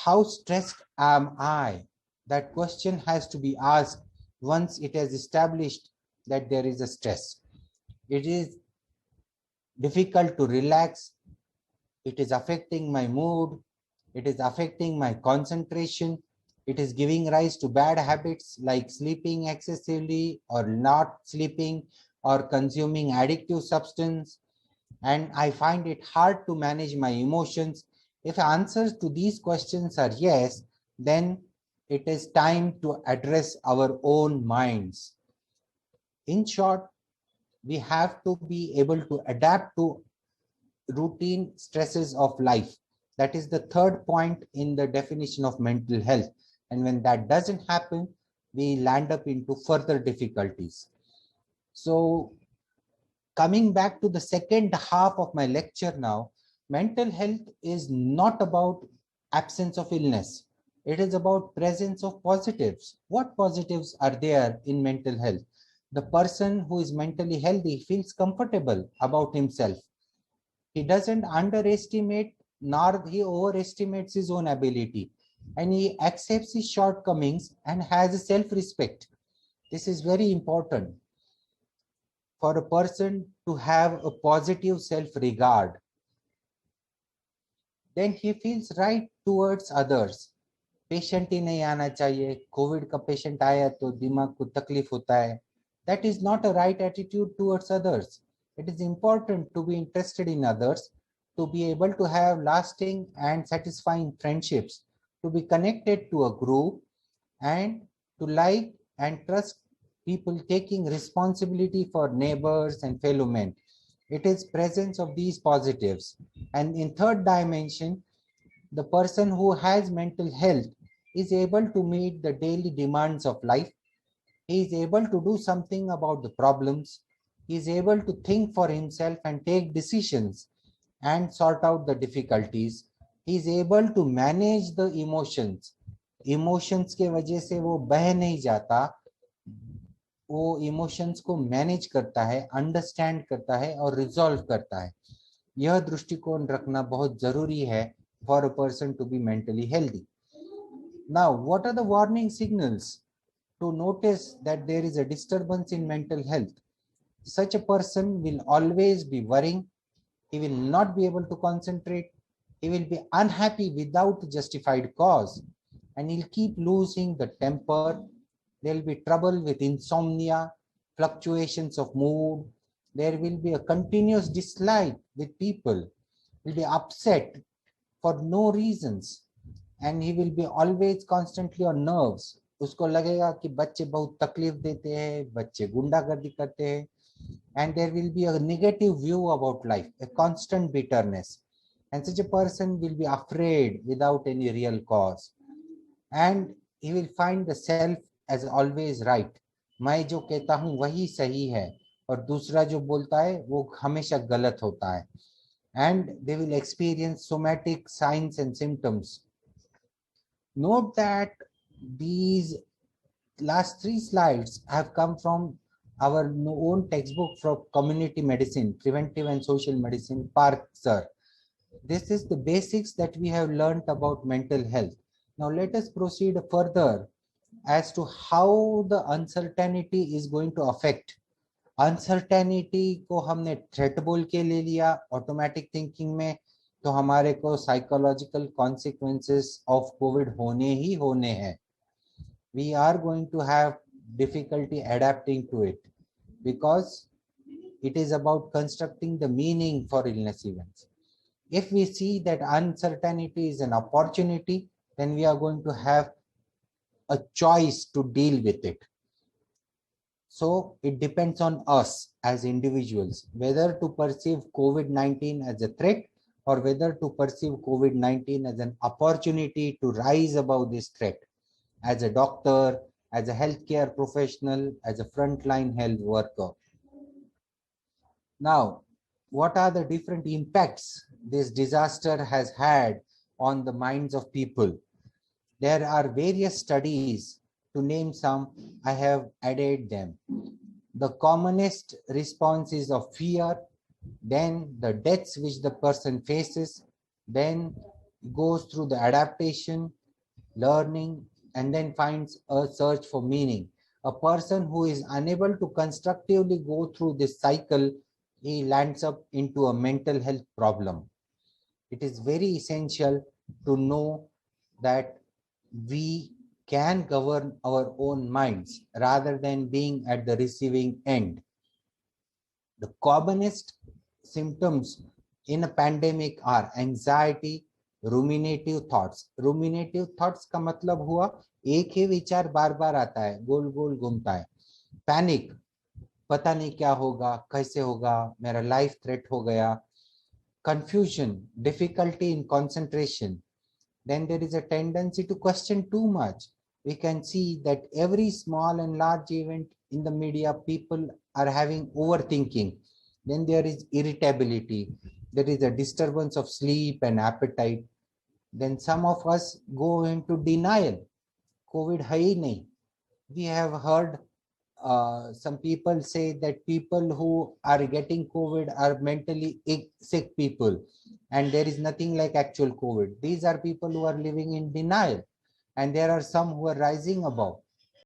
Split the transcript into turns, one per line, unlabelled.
how stressed am I? That question has to be asked once it has established that there is a stress. It is difficult to relax. It is affecting my mood. It is affecting my concentration. It is giving rise to bad habits like sleeping excessively or not sleeping or consuming addictive substance. And I find it hard to manage my emotions. If answers to these questions are yes, then it is time to address our own minds. In short, we have to be able to adapt to routine stresses of life. That is the third point in the definition of mental health. And when that doesn't happen, we land up into further difficulties. So, coming back to the second half of my lecture now, mental health is not about absence of illness. It is about presence of positives. What positives are there in mental health? The person who is mentally healthy feels comfortable about himself. He doesn't underestimate nor he overestimates his own ability, and he accepts his shortcomings and has a self-respect. This is very important for a person to have a positive self-regard. Then he feels right towards others. Patient ही नहीं आना चाहिए, Covid का patient आया तो दिमाग को तकलीफ होता है. That is not a right attitude towards others. It is important to be interested in others, to be able to have lasting and satisfying friendships, to be connected to a group, and to like and trust people taking responsibility for neighbors and fellow men. It is presence of these positives. And in third dimension, the person who has mental health is able to meet the daily demands of life. He is able to do something about the problems. He is able to think for himself and take decisions and sort out the difficulties. He is able to manage the emotions. Emotions के वजह से वो बह नहीं जाता, वो emotions को manage करता है, अंडरस्टैंड करता है और रिजॉल्व करता है. यह दृष्टिकोण रखना बहुत जरूरी है for a person to be mentally healthy. Now, what are the warning signals to notice that there is a disturbance in mental health? Such a person will always be worrying. He will not be able to concentrate. He will be unhappy without justified cause, and he'll keep losing the temper. There will be trouble with insomnia, fluctuations of mood. There will be a continuous dislike with people. He'll be upset for no reasons, and he will be always constantly on nerves. उसको लगेगा कि बच्चे बहुत तकलीफ देते हैं, बच्चे गुंडागर्दी करते हैं, and there will be a negative view about life, a constant bitterness, and such a person will be afraid without any real cause, and he will find the self as always right. मैं जो कहता हूँ वही सही है और दूसरा जो बोलता है वो हमेशा गलत होता है. And they will experience somatic signs and symptoms. Note that these last 3 slides have come from our own textbook from community medicine, preventive and social medicine, Park sir. This is the basics that we have learned about mental health. Now let us proceed further as to how the uncertainty is going to affect. Uncertainty को हमने threat बोल के ले लिया automatic thinking में, तो हमारे को साइकोलॉजिकल कॉन्सिक्वेंसेस ऑफ कोविड होने ही होने हैं. We are going to have difficulty adapting to it because it is about constructing the meaning for illness events. If we see that uncertainty is an opportunity, then we are going to have a choice to deal with it. So it depends on us as individuals whether to perceive COVID-19 as a threat or whether to perceive COVID-19 as an opportunity to rise above this threat as a doctor, as a healthcare professional, as a frontline health worker. Now, what are the different impacts this disaster has had on the minds of people? There are various studies. To name some, I have added them. The commonest response is of fear, then the deaths which the person faces, then goes through the adaptation, learning, and then finds a search for meaning. A person who is unable to constructively go through this cycle, he lands up into a mental health problem. It is very essential to know that we can govern our own minds rather than being at the receiving end. The commonest symptoms in a pandemic are anxiety, ruminative thoughts. Ruminative thoughts का मतलब हुआ एक ही विचार बार बार आता है, गोल गोल घूमता है. Panic, पता नहीं क्या होगा, कैसे होगा, मेरा लाइफ थ्रेट हो गया. Confusion, difficulty in concentration. Then there is a tendency to question too much. We can see that every small and large event in the media, people are having overthinking. Then there is irritability. There is a disturbance of sleep and appetite. Then some of us go into denial. COVID hai hi nahi. We have heard some people say that people who are getting COVID are mentally sick people, and there is nothing like actual COVID. These are people who are living in denial, and there are some who are rising above.